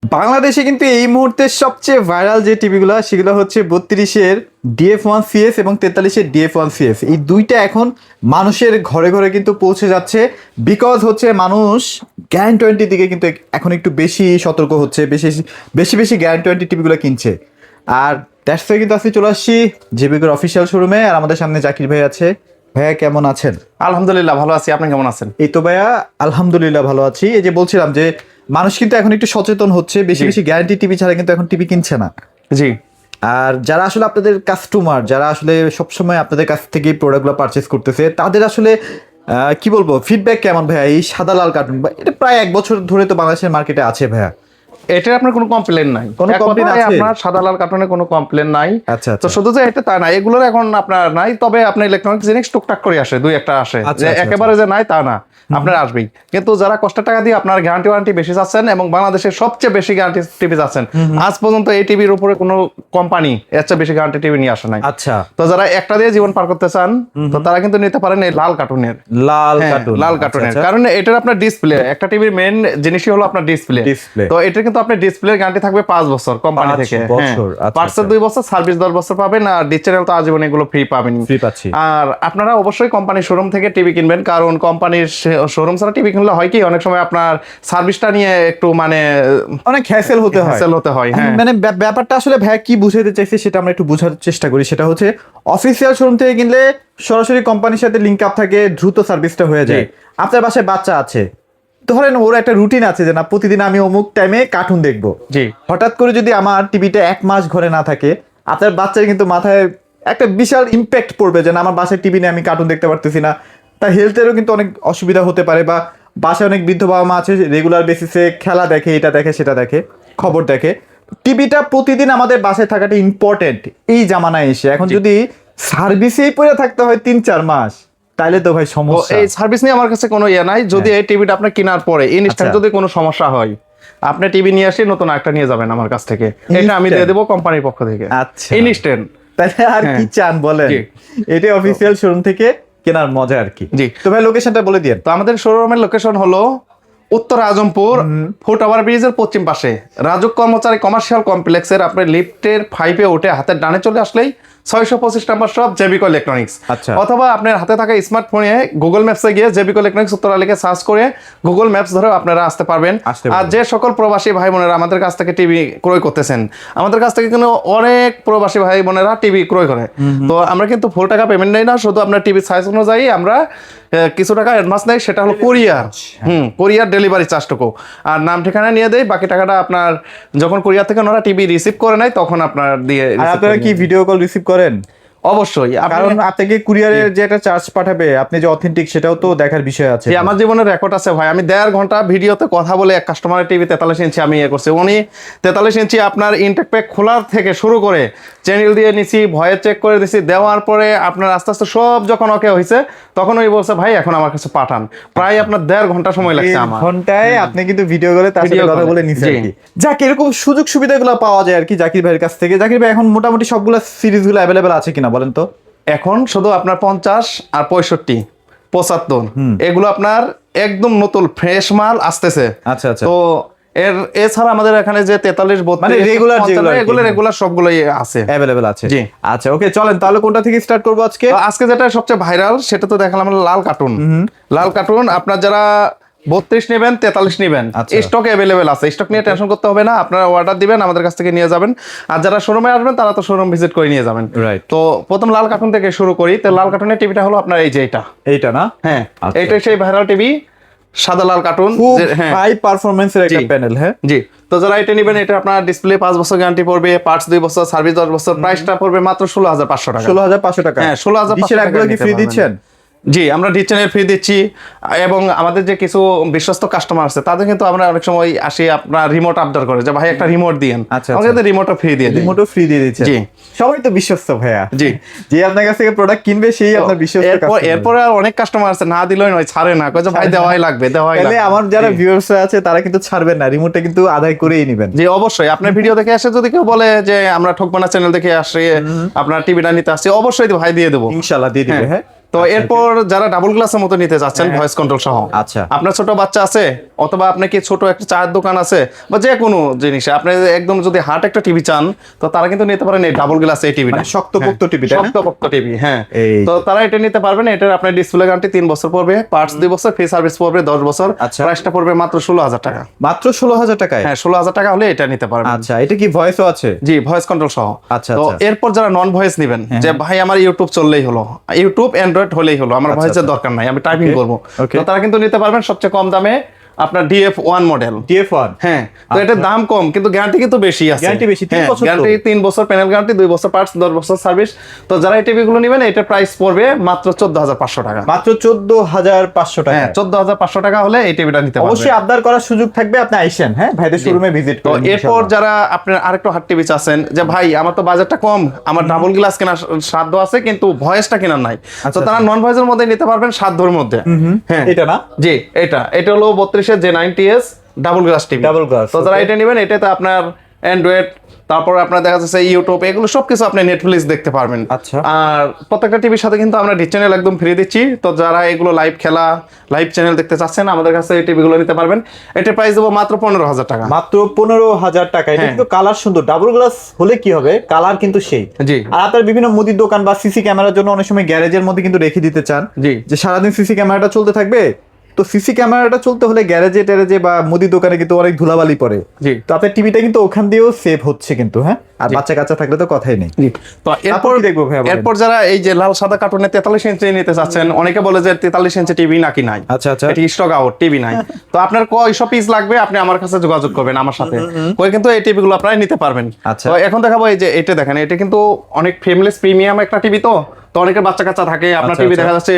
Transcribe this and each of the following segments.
বাংলাদেশে কিন্তু এই মুহূর্তে সবচেয়ে ভাইরাল যে টিভিগুলো সেগুলো হচ্ছে 32-এর DF1CS এবং 43-এর DF1CS। এই দুইটা এখন মানুষের ঘরে ঘরে কিন্তু পৌঁছে যাচ্ছে, বিকজ হচ্ছে মানুষ গ্যারান্টি ওয়ারেন্টির দিকে কিন্তু এখন একটু বেশি সতর্ক হচ্ছে, বেশি বেশি বেশি গ্যারান্টি ওয়ারেন্টি টিভিগুলো কিনছে। আর দ্যাটস ওয়াই কিন্তু আজকে চলে আসছি জেবিকোর অফিসিয়াল শোরুমে, আর আমাদের সামনে জাকির ভাই আছে। ভাইয়া কেমন আছেন? আলহামদুলিল্লাহ ভালো আছি, আপনি কেমন আছেন? এই তো ভাইয়া আলহামদুলিল্লাহ ভালো আছি। এই যে বলছিলাম যে মানুষ কিন্তু এখন একটু সচেতন হচ্ছে, বেশি বেশি গ্যারান্টি টিভি ছাড়া কিন্তু এখন টিভি কিনছে না। জি। আর যারা আসলে আপনাদের কাস্টমার, যারা আসলে সবসময় আপনাদের কাছ থেকে প্রোডাক্টগুলো পারচেস করতেছে, তাদের আসলে কি বলবো, ফিডব্যাক কেমন ভাইয়া? এই সাদা লাল কার্টুন এটা প্রায় 1 বছর ধরে তো বাংলাদেশের মার্কেটে আছে ভাইয়া, এটার আপনার কোনো কমপ্লেন নাই? কোনো কমপ্লেন আছে? আপনার সাদা লাল কার্টুনে কোনো কমপ্লেন নাই। আচ্ছা তো শুধু যে এটা তা না, এগুলোর এখন আপনার নাই, তবে আপনার ইলেকট্রনিক্স জিনিস টুকটাক করে আসে, দুই একটা আসে, যে একেবারে যে নাই তা না, আপনার আসবেই। কিন্তু যারা কষ্টের টাকা দিয়ে আপনার গ্যারান্টি ওয়ারেন্টি বেশি যাচ্ছেন এবং বাংলাদেশের সবচেয়ে বেশি গ্যারান্টি টিভি যাচ্ছেন, আজ পর্যন্ত এই টিভির উপরে কোনো কোম্পানি এর চেয়ে বেশি গ্যারান্টি টিভি নিয়ে আসে নাই। আচ্ছা, তো যারা একটা দিয়ে জীবন পার করতে চান, তো তারা কিন্তু নিতে পারেন এই লাল কার্টুনের। লাল কার্টুন, লাল কার্টুনের কারণ এটার আপনার ডিসপ্লে, একটা টিভির মেইন জিনিসই হলো আপনার ডিসপ্লে। তো এটা কিন্তু আপনার ডিসপ্লে গ্যারান্টি থাকবে 5 বছর কোম্পানি থেকে। পার্টসের 2 বছর, সার্ভিস 10 বছর পাবেন, আর ডিশ চ্যানেল তো আজীবন এগুলো ফ্রি পাবেন। আর আপনারা অবশ্যই কোম্পানির শোরুম থেকে টিভি কিনবেন, কারণ কোম্পানির শোরুম ছাড়া টিভি কিনলে হয় কি, অনেক সময় আপনার সার্ভিসটা নিয়ে একটু মানে অনেক হ্যাসেল হতে হয়। মানে ব্যাপারটা আসলে ভাই কি বুঝাতে চাইছে সেটা আমরা একটু বোঝার চেষ্টা করি। সেটা হচ্ছে অফিসিয়াল শোরুম থেকে কিনলে সরাসরি কোম্পানির সাথে লিংক আপ থাকে, দ্রুত সার্ভিসটা হয়ে যায়। আপনার বাসায় বাচ্চা আছে, ধরেন ওর একটা রুটিন আছে যে না প্রতিদিন আমি অমুক টাইমে কার্টুন দেখবো। হঠাৎ করে যদি আমার টিভিটা 1 মাস ঘরে না থাকে, আপনার বাচ্চার কিন্তু মাথায় একটা বিশাল ইম্প্যাক্ট পড়বে যে না আমার বাসায় টিভি নিয়ে আমি কার্টুন দেখতে পারতেছি না। তার হেলথেরও কিন্তু অনেক অসুবিধা হতে পারে। বা বাসায় অনেক বৃদ্ধ বাবা মা আছে, রেগুলার বেসিসে খেলা দেখে, এটা দেখে, সেটা দেখে, খবর দেখে। টিভিটা প্রতিদিন আমাদের বাসায় থাকাটা ইম্পর্টেন্ট এই জামানায় এসে। এখন যদি সার্ভিসেই পড়ে থাকতে হয় 3-4 মাস, তাইলে তো ভাই সমস্যা। এই সার্ভিস নিয়ে আমার কাছে কোনো ইয়ে নাই। যদি এই টিভিটা আপনি কেনার পরে ইনস্ট্যান্ট যদি কোনো সমস্যা হয়, আপনি টিভি নিয়ে আসি নতুন একটা নিয়ে যাবেন আমার কাছ থেকে, এটা আমি দিয়ে দেবো কোম্পানির পক্ষ থেকে। আচ্ছা, ইনস্ট্যান্ট। তাহলে আর কি চান বলেন? এটা অফিসিয়াল শোরুম থেকে কেনার মজা আর কি। জি। তো ভাই লোকেশনটা বলে দিন। তো আমাদের শোরুমের লোকেশন হলো উত্তর আজমপুর ফুট ওভার ব্রিজের পশ্চিম পাশে রাজুক কর্মচারী কমার্শিয়াল কমপ্লেক্সের আপনার লিফটের 5-এ উঠে হাতের ডানে চলে আসলেই 625 নম্বর শপ জেবিকো ইলেকট্রনিক্স। অথবা আপনার হাতে থাকা স্মার্টফোনে গুগল ম্যাপসে গিয়ে জেবিকো ইলেকট্রনিক্স উত্তরা লিখে সার্চ করে গুগল ম্যাপস ধরেও আপনারা আসতে পারবেন। আর যে সকল প্রবাসী ভাই বোনেরা আমাদের কাছ থেকে টিভি ক্রয় করতেছেন, আমাদের কাছ থেকে কিন্তু অনেক প্রবাসী ভাই বোনেরা টিভি ক্রয় করে। তো আমরা কিন্তু ফুল টাকা পেমেন্ট নেই না, শুধু আপনার টিভির সাইজ অনুযায়ী আমরা কিছু টাকা অ্যাডভান্স নেই, সেটা হলো কোরিয়ার। কোরিয়ার ডেলিভারি চার্জটুকু, আর নাম ঠিকানা নিয়ে দেয়, বাকি টাকাটা আপনার যখন কোরিয়ার থেকে ওনারা টিভি রিসিভ করে নেয় তখন আপনার দিয়ে। আপনারা কি ভিডিও কল রিসিভ করেন? অবশ্যই, কারণ আপনাকে কুরিয়ারের যে একটা চার্জ পাঠাবে, আপনি যে অথেন্টিক সেটাও তো দেখার বিষয় আছে। আমার জীবনের রেকর্ড আছে ভাই, আমি 1.5 ঘন্টা ভিডিওতে কথা বলে এক কাস্টমারের টিভি 43 ইঞ্চি আমি ইয়ে করছি। উনি 43 ইঞ্চি আপনার ইনটেক প্যাক খোলার থেকে শুরু করে চ্যানেল দিয়ে নিছি, ভয়েস চেক করে দিছি, দেওয়ার পরে আপনার আস্তে আস্তে সব যখন ওকে হয়েছে তখন ওই বলছে ভাই এখন আমার কাছে পাঠান। প্রায় আপনার 1.5 ঘন্টা সময় লাগছে আমার। ঘন্টায় আপনি কিন্তু ভিডিও করে তার সাথে কথা বলে নিছেন আর কি। যাক, এরকম সুযোগ সুবিধাগুলো পাওয়া যায় আর কি জাকির ভাইয়ের কাছ থেকে। জাকির ভাই এখন মোটামুটি সবগুলো সিরিজগুলো অ্যাভেলেবেল আছে কিনা বলেন তো? এখন শুধু আপনার 50 আর 65 75 এগুলো আপনার একদম নতুন ফ্রেশ মাল আসতেছে। আচ্ছা আচ্ছা। তো এছাড়া আমাদের এখানে যে 43 32 মানে রেগুলার এগুলো রেগুলার সবগুলোই আছে, অ্যাভেলেবেল আছে। জি। আচ্ছা ওকে, চলেন তাহলে কোনটা থেকে স্টার্ট করব আজকে? আজকে যেটা সবচেয়ে ভাইরাল সেটা তো দেখালাম লাল কার্টুন। লাল কার্টুন আপনার যারা 32 নেবেন 43 নেবেন, স্টক অ্যাভেলেবেল আছে, স্টক নিয়ে টেনশন করতে হবে না, আপনারা অর্ডার দিবেন আমাদের কাছ থেকে নিয়ে যাবেন। আর যারা শোরুমে আসবেন তারা তো শোরুম ভিজিট করে নিয়ে যাবেন। তো প্রথম লাল কার্টুন থেকে শুরু করি। তো লাল কার্টুনের টিভিটা হলো আপনার এই যে এইটা না? হ্যাঁ, এইটাই সেই ভাইরাল টিভি, সাদা লাল কার্টুন, হাই পারফরম্যান্সের একটা প্যানেল। হ্যাঁ জি। তো যারা এটা নেবেন, এটা আপনার ডিসপ্লে 5 বছর গ্যারান্টি পড়বে, পার্টস 2 বছর, সার্ভিস 10 বছর, প্রাইসটা পড়বে মাত্র 16,500 টাকা। 16,500 টাকা? হ্যাঁ, 16,500 টাকা কি ফ্রি দিচ্ছেন? জি, আমরা ডিশ চ্যানেল ফ্রি দিচ্ছি। এবং আমাদের যে কিছু বিশ্বস্ত কাস্টমার আছে তাদের কিন্তু আমরা অনেক সময় আসি আপনার রিমোট আবদার করে যে ভাই একটা রিমোট দিয়েন, আমাদের রিমোটও ফ্রি দিয়ে দিই। রিমোটও ফ্রি দিয়ে দিচ্ছেন? জি। সবাই তো বিশ্বস্ত ভাইয়া। জি। যে আপনার কাছ থেকে প্রোডাক্ট কিনবে সেই আপনার বিশ্বস্ত কাস্টমার। এরপরে আর অনেক কাস্টমার আছে না দিলেই নয়, ছাড়ে না, কয় যে ভাই দেওয়াই লাগবে, দেওয়াই লাগবে। তাহলে আমার যারা ভিউয়ার্স আছে তারা কিন্তু ছাড়বেন না, রিমোটটা কিন্তু আদায় করেই নেবেন। জি অবশ্যই। আপনার ভিডিও দেখে আসে যদি কেউ বলে যে আমরা ঠকবানা চ্যানেল দেখে আসি আপনার টিভিটা নিতে আসছি, অবশ্যই ভাই দিয়ে দেবো, ইনশাআল্লাহ দিয়ে দিবে। হ্যাঁ। তো তো এরপর যারা ডাবল গ্লাসের মতো নিতে যাচ্ছেন ভয়েস কন্ট্রোল সহ, আচ্ছা আপনার ছোট বাচ্চা আছে অথবা আপনার কি ছোট একটা চায়ের দোকান আছে বা যে কোনো জিনিস আপনি একদম যদি হার্ড একটা টিভি চান তো তারা কিন্তু নিতে পারেন এই ডাবল গ্লাস এই টিভিটা, শক্তপোক্ত টিভি, শক্তপোক্ত টিভি। হ্যাঁ, তো তারা এটা নিতে পারবেন। এটার আপনার ডিসপ্লে গ্যারান্টি 3 বছর পড়বে, পার্টস 2 বছর, ফ্রি সার্ভিস পড়বে 10 বছর। প্রাইসটা পড়বে মাত্র 16,000 টাকা। মাত্র 16,000 টাকায়? হ্যাঁ, 16,000 টাকা হলে এটা নিতে পারবেন। আচ্ছা, এটা কি ভয়েসও আছে? জি, ভয়েস কন্ট্রোল সহ। আচ্ছা, তো এরপর যারা নন ভয়েস নেবেন, যে ভাই আমার ইউটিউব চললেই হলো, ইউটিউব অ্যান্ড্রয়েড হলেই হলো, আমার ভয়েসের দরকার নাই, আমি টাইপিং করব, তো তারা কিন্তু নিতে পারবেন সবচেয়ে কম দামে আপনার DF1 মডেল। DF1, হ্যাঁ, তো এটার দাম কম কিন্তু গ্যারান্টি কিন্তু বেশি আছে। গ্যারান্টি বেশি, 3 বছর, গ্যারান্টি 3 বছর প্যানেল গ্যারান্টি, 2 বছর পার্টস, 10 বছর সার্ভিস। তো যারা এই টিভি গুলো নেবেন এটার প্রাইস পড়বে মাত্র 14,500 টাকা। মাত্র 14,500 টাকা? হ্যাঁ, 14,500 টাকা হলে এই টিভিটা নিতে পারবেন। অবশ্যই আবদার করার সুযোগ থাকবে, আপনি আইসেন, হ্যাঁ ভাইদের শোরুমে ভিজিট তো করুন। এরপর যারা আপনার আরেকটু হার্ড টিভি চাচ্ছেন, যে ভাই আমার তো বাজেটটা কম, আমার ডাবল গ্লাস কেনার সাধ্য আছে কিন্তু ভয়েসটা কেনার নাই, তো তারা নন ভয়েসের মধ্যে নিতে পারবেন সাধ্যর মধ্যে। হ্যাঁ, এটা না? জি, এটা হলো 32 J90S double glass TV. Double glass, তো যারা এটা নেবেন এটাতে আপনার অ্যান্ড্রয়েড, তারপর আপনার দেখা যাচ্ছে ইউটিউব, এগুলো সবকিছু আপনি নেটফ্লিক্স দেখতে পারবেন। আচ্ছা, আর প্রত্যেকটা টিভির সাথে কিন্তু আমরা ডিশ চ্যানেল একদম ফ্রি দিচ্ছি। তো যারা এগুলো লাইভ খেলা, লাইভ চ্যানেল দেখতে চাচ্ছেন আমাদের কাছে এই টিভিগুলো নিতে পারবেন। এটার প্রাইস দেবো মাত্র 15,000 টাকা। মাত্র 15,000 টাকা। এটা কিন্তু কালার সুন্দর, ডাবল গ্লাস হলে কি হবে, কালার কিন্তু সেই। জি, আর আপনার বিভিন্ন মুদির দোকান বা সিসি ক্যামেরার জন্য অনেক সময় গ্যারেজের মধ্যে কিন্তু রেখে দিতে চান, জি, যে সারাদিন সিসি ক্যামেরাটা চলতে থাকবে। তো সিসি ক্যামেরাটা চলতে হলে গ্যারেজে ট্যারেজে বা মুদি দোকানে কিন্তু অনেক ধুলাবালি পড়ে। জি, তো আপনার টিভিটা কিন্তু ওখান দিয়েও সেভ হচ্ছে কিন্তু। হ্যাঁ, আর বাচ্চা কাচ্চা থাকলে তো কথাই নেই। তো এরপর যারা এই যে লাল সাদা কার্টুনে 43 ইঞ্চি নিতে চাচ্ছেন, অনেকে বলে যে 43 ইঞ্চি টিভি নাকি নাই। আচ্ছা আচ্ছা, এটি স্টক আউট, টিভি নাই। তো আপনার কয়শো পিস লাগবে আপনি আমার কাছে যোগাযোগ করবেন আমার সাথে, কই কিন্তু এই টিভিগুলো আপনারা নিতে পারবেন। তো এখন দেখাবো এই যে এটা দেখেন, এটা কিন্তু অনেক ফেমলেস প্রিমিয়াম একটা টিভি। তো অনেকের বাচ্চা কাচ্চা থাকে, আপনার টিভি দেখা যাচ্ছে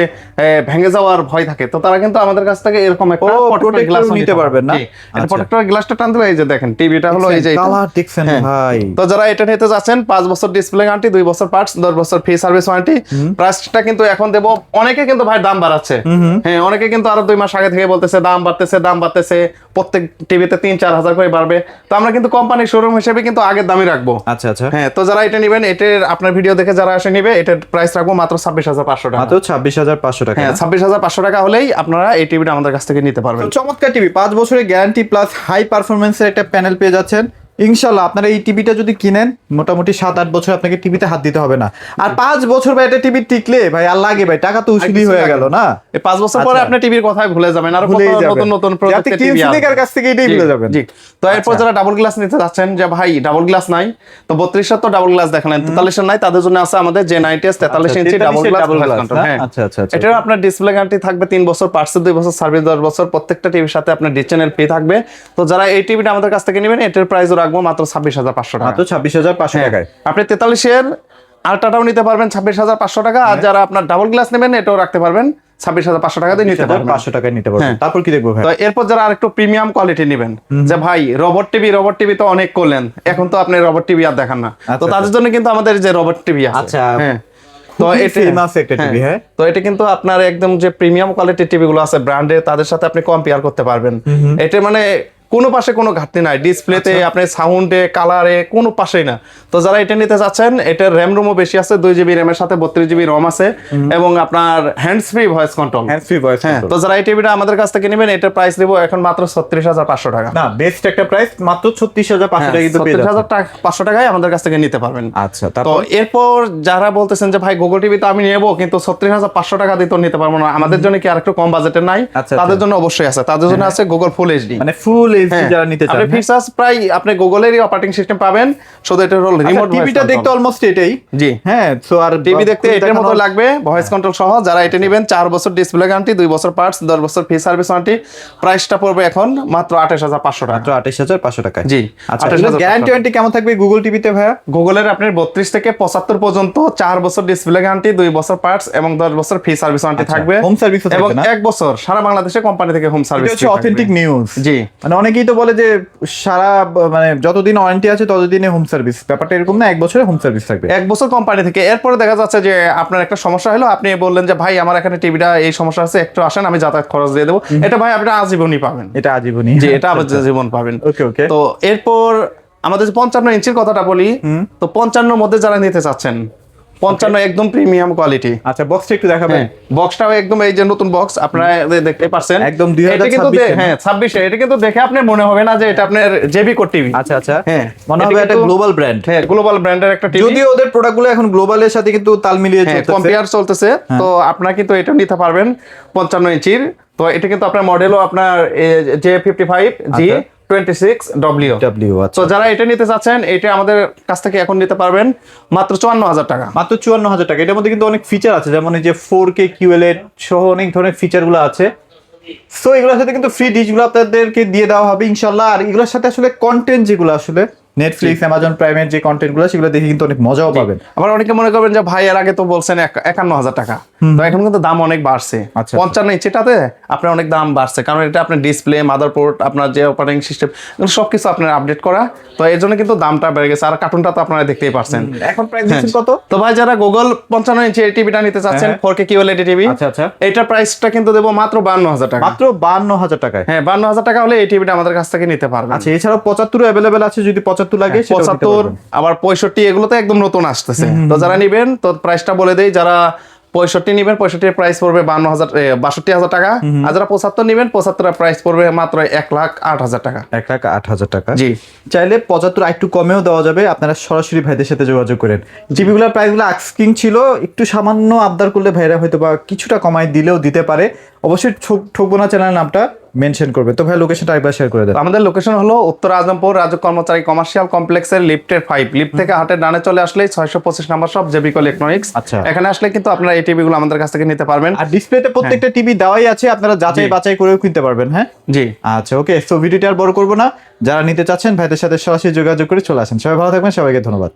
ভেঙে যাওয়ার ভয় থাকে, তো তারা কিন্তু আমাদের কাছ থেকে এরকম একটা প্রোটেক্টর গ্লাস নিতে পারবেন না। এটা প্রোটেক্টর গ্লাসটা টান দিলে এই যে দেখেন টিভিটা হলো এই যে কালার দেখছেন ভাই। তো যারা এটা নিতে যাচ্ছেন 5 বছর ডিসপ্লে গ্যারান্টি, 2 বছর পার্টস, 10 বছর ফ্রি সার্ভিস ওয়ারেন্টি। প্রাইসটা কিন্তু এখন দেব, অনেকে কিন্তু ভাই দাম বাড়াচ্ছে। হ্যাঁ, অনেকে কিন্তু আরো 2 মাস আগে থেকে বলতেছে দাম বাড়তেছে, প্রত্যেক টিভিতে 3-4 হাজার করে বাড়বে। তো আমরা কিন্তু কোম্পানির শোরুম হিসেবে কিন্তু আগের দামই রাখবো। আচ্ছা আচ্ছা, হ্যাঁ, তো যারা এটা নেবেন এটার আপনার ভিডিও দেখে যারা আসে নেবে, এটার প্রাইস রাখবো মাত্র 26,500 টাকা। মাত্র 26,500 টাকা। হ্যাঁ, 26,500 টাকা হলেই আপনারা এই টিভিটা আমাদের কাছ থেকে নিতে পারবেন। চমৎকার টিভি, 5 বছরের গ্যারান্টি প্লাস হাই পারফরমেন্সের একটা প্যানেল পেয়ে যাচ্ছেন। ইনশাল্লাহ আপনারা এই টিভিটা যদি কিনেন মোটামুটি 7-8 বছর আপনাকে টিভিতে হাত দিতে হবে না। আর 5 বছর ভাই একটা টিভি টিকলে ভাই আর লাগে ভাই, টাকা তো উসুলি হয়ে গেল না। এই 5 বছর পরে আপনি টিভির কথাই ভুলে যাবেন, আর নতুন প্রজেক্টের টিভি আসবে, কাছ থেকে এটাই ভুলে যাবেন। জি, তো এরপর যারা ডাবল গ্লাস নিতে যাচ্ছেন, যে ভাই ডাবল গ্লাস নাই, তো 32 তো ডাবল গ্লাস দেখালেন, 43 নাই, তাদের জন্য আছে আমাদের যে 90s 43 ইঞ্চি ডাবল গ্লাস। হ্যাঁ, আচ্ছা আচ্ছা, এটার আপনার ডিসপ্লে গ্যারান্টি থাকবে 3 বছর, পার্টসের 2 বছর, সার্ভিস 10 বছর। প্রত্যেকটা টিভির সাথে আপনার ডিশ চ্যানেল ফ্রি থাকবে। তো যারা এই টিভিটা আমাদের কাছ থেকে নেবেন এটার প্রাইসও রাখবো মাত্র 26,500 টাকা। মাত্র 26,500 টাকায় আপনি 43 আলট্রাটাও নিতে পারবেন 26,500 টাকা। আর যারা আপনার ডাবল গ্লাস নেবেন এটাও রাখতে পারবেন 26,500 টাকা দিয়ে নিতে পারবেন, 500 টাকায় নিতে পারবেন। তারপর কি দেখবো ভাই? তো এরপর যারা আরেকটু প্রিমিয়াম কোয়ালিটি নেবেন, যে ভাই রোবট টিভি তো অনেক করলেন, এখন তো আপনি রোবট টিভি আর দেখান না, তো তাদের জন্য কিন্তু আমাদের যে রোবট টিভি আছে। আচ্ছা, হ্যাঁ, তো তো এটা কিন্তু আপনার একদম যে প্রিমিয়াম কোয়ালিটির টিভি গুলো আছে ব্র্যান্ডের, তাদের সাথে আপনি কম্পেয়ার করতে পারবেন। এটা মানে কোনো পাশে কোনো ঘাটতি নাই, ডিসপ্লেতে আপনি সাউন্ডে কালারে কোনো পাশেই না। তো যারা এটা নিতে চাচ্ছেন, এটার র্যাম রুমও বেশি আছে, 2 জিবি র্যামের সাথে 32 জিবি রম আছে, এবং আপনার হ্যান্ডস ফ্রি ভয়েস কন্ট্রোল। হ্যাঁ, তো যারা এই টিভিটা আমাদের কাছ থেকে নেবেন এটার প্রাইস দেবো এখন মাত্র 36,500 টাকা। না, বেস্ট একটা প্রাইস, মাত্র 36,500 টাকা কিন্তু পেয়ে যাচ্ছেন। 36,500 টাকায় আমাদের কাছ থেকে নিতে পারবেন। আচ্ছা, তো এরপর যারা বলতেছেন যে ভাই গুগল টিভি তো আমি নেবো কিন্তু 36,500 টাকা দিয়ে তো নিতে পারবো না, আমাদের জন্য কি আরেকটু কম বাজেটের নাই? তাদের জন্য অবশ্যই আছে, তাদের জন্য আছে গুগল ফুল এইচডি, মানে ফুল এইচডি যারা নিতে চান। আপনি ফিচারস প্রায় আপনি গুগলেরই অপারেটিং সিস্টেম পাবেন, শুধু এটা হলো রিমোট। টিভিটা দেখতে অলমোস্ট এটাই। জি, হ্যাঁ, সো আর টিভি দেখতে এটার মতো লাগবে, ভয়েস কন্ট্রোল সহ। যারা এটা নেবেন 4 বছর ডিসপ্লে গ্যারান্টি, 2 বছর পার্টস, 10 বছর ফ্রি সার্ভিস ওয়ারেন্টি। প্রাইসটা পড়বে এখন মাত্র 28,500 টাকা। মাত্র 28,500 টাকা। জি, আচ্ছা, গ্যারান্টি ওয়ারেন্টি কেমন থাকবে গুগল টিভিতে ভাইয়া? গুগলের আপনার 32 থেকে 75 পর্যন্ত 4 বছর ডিসপ্লে গ্যারান্টি, 2 বছর পার্টস এবং 10 বছর ফ্রি সার্ভিস ওয়ারেন্টি থাকবে। হোম সার্ভিস এবং 1 বছর সারা বাংলাদেশে কোম্পানি থেকে হোম সার্ভিস। এটা হচ্ছে অথেন্টিক নিউজ। জি, মানে অনেকেই তো বলে যে সারা মানে যতদিন ওয়ারেন্টি আছে ততদিনে হোম সার্ভিস, ব্যাপারটা এরকম না, 1 বছরে হোম সার্ভিস থাকবে। 1 বছর কোম্পানি থেকে। এরপরে দেখা যাচ্ছে যে আপনার একটা সমস্যা হলো, আপনি বললেন যে ভাই আমার এখানে টিভিটা এই সমস্যা আছে, একটু আসেন আমি যাতায়াত খরচ দিয়ে দেবো, এটা ভাই আপনি আজীবনই পাবেন। এটা আজীবনই? জি, এটা আজীবন পাবেন। ওকে ওকে। তো এরপর আমাদের 55 ইঞ্চির কথাটা বলি, তো 55 মধ্যে যারা নিতে চাচ্ছেন, 55 একদম প্রিমিয়াম কোয়ালিটি। আচ্ছা বক্সটা একটু দেখাবেন। বক্সটাও একদম এই যে নতুন বক্স আপনারা দেখতে পাচ্ছেন একদম এটা কিন্তু 2026 হ্যাঁ 26 এটা কিন্তু দেখে আপনার মনে হবে না যে এটা আপনার জেবি কোড টিভি। আচ্ছা আচ্ছা, হ্যাঁ মনে হবে এটা গ্লোবাল ব্র্যান্ড। হ্যাঁ গ্লোবাল ব্র্যান্ডের একটা টিভি, যদিও ওদের প্রোডাক্টগুলো এখন গ্লোবালের সাথে কিন্তু তাল মিলিয়ে চলতেছে, কম্পেয়ার চলতেছে। তো আপনারা কিন্তু এটা নিতে পারবেন 55 ইঞ্চির। তো এটা কিন্তু আপনার মডেলও আপনার J55G26W। তো যারা এটা নিতে চাচ্ছেন এটা আমাদের কাছ থেকে এখন নিতে পারবেন মাত্র 54,000 টাকা। মাত্র 54,000 টাকা। এটার মধ্যে কিন্তু অনেক ফিচার আছে, যেমন এই যে 4K QLED সহ অনেক ধরনের ফিচারগুলো আছে। সো এগুলোর সাথে কিন্তু ফ্রি ডিশগুলো আপনাদেরকে দিয়ে দেওয়া হবে ইনশাল্লাহ। আর এগুলোর সাথে আসলে কন্টেন্ট যেগুলো আসলে নেটফ্লিক্স, অ্যামাজন প্রাইমের যে কন্টেন্টগুলো সেগুলো দেখে কিন্তু অনেক মজাও পাবেন। আবার অনেকে মনে করবেন যে ভাই এর আগে তো বলছেন 51,000 টাকা, তো এখন কিন্তু দাম অনেক বাড়ছে। 55 ইঞ্চিটাতে আপনার অনেক দাম বাড়ছে, কারণ এটা আপনার ডিসপ্লে, মাদারবোর্ড, আপনার যে অপারেটিং সিস্টেম সবকিছু আপনার আপডেট করা, তো এর জন্য কিন্তু দামটা বেড়ে গেছে। আর কার্টুনটা তো আপনারা দেখতেই পারছেন। এখন প্রাইস দিচ্ছেন কত? তো ভাই যারা গুগল 55 ইঞ্চি টিভিটা নিতে চাচ্ছেন 4K QLED টিভি, আচ্ছা আচ্ছা, এটার প্রাইসটা কিন্তু দেবো মাত্র 52,000 টাকা। মাত্র 52,000 টাকায়। হ্যাঁ 52,000 টাকা হলে এই টিভিটা আমাদের কাছ থেকে নিতে পারবেন। আচ্ছা, এছাড়াও 75 অ্যাভেলেবেল আছে, যদি 75 লাগে 75 আবার 65 এগুলো তো একদম নতুন আসতেছে। তো যারা নিবেন তো প্রাইসটা বলে দেই, যারা 65 নিবেন 65 প্রাইস পড়বে 62,000 টাকা। আর যারা 75 নিবেন 75 প্রাইস পড়বে মাত্র 1,08,000 টাকা। 1,08,000 টাকা। জি, চাইলে 75 একটু কমেও দেওয়া যাবে, আপনারা সরাসরি ভাইদের সাথে যোগাযোগ করেন। টিভিগুলোর প্রাইসগুলো আস্কিং ছিল, একটু সামান্য আবদার করলে ভাইরা হয়তো বা কিছুটা কমাই দিলেও দিতে পারে। অবশ্যই ঠকবো না চ্যানেলের নামটা মেনশন করবে। তো ভাই লোকেশনটা একবার শেয়ার করে দেন। আমাদের লোকেশন হলো উত্তর আজমপুর রাজুক কর্মচারী কমার্শিয়াল কমপ্লেক্সের লিফটের 5, লিফট থেকে হাটের ডানে চলে আসলেই 625 নাম্বার শপ জেবিকো ইলেকট্রনিক্স। আচ্ছা, এখানে আসলে কিন্তু আপনারা এই টিভিগুলো আমাদের কাছ থেকে নিতে পারবেন। আর ডিসপ্লেতে প্রত্যেকটা টিভি দেওয়াই আছে, আপনারা যাচাই বাছাই করেও কিনতে পারবেন। হ্যাঁ জি, আচ্ছা ওকে। সো ভিডিওটা আর বড় করবো না, যারা নিতে চাচ্ছেন ভাইদের সাথে সরাসরি যোগাযোগ করে চলে আসেন। সবাই ভালো থাকবেন, সবাইকে ধন্যবাদ।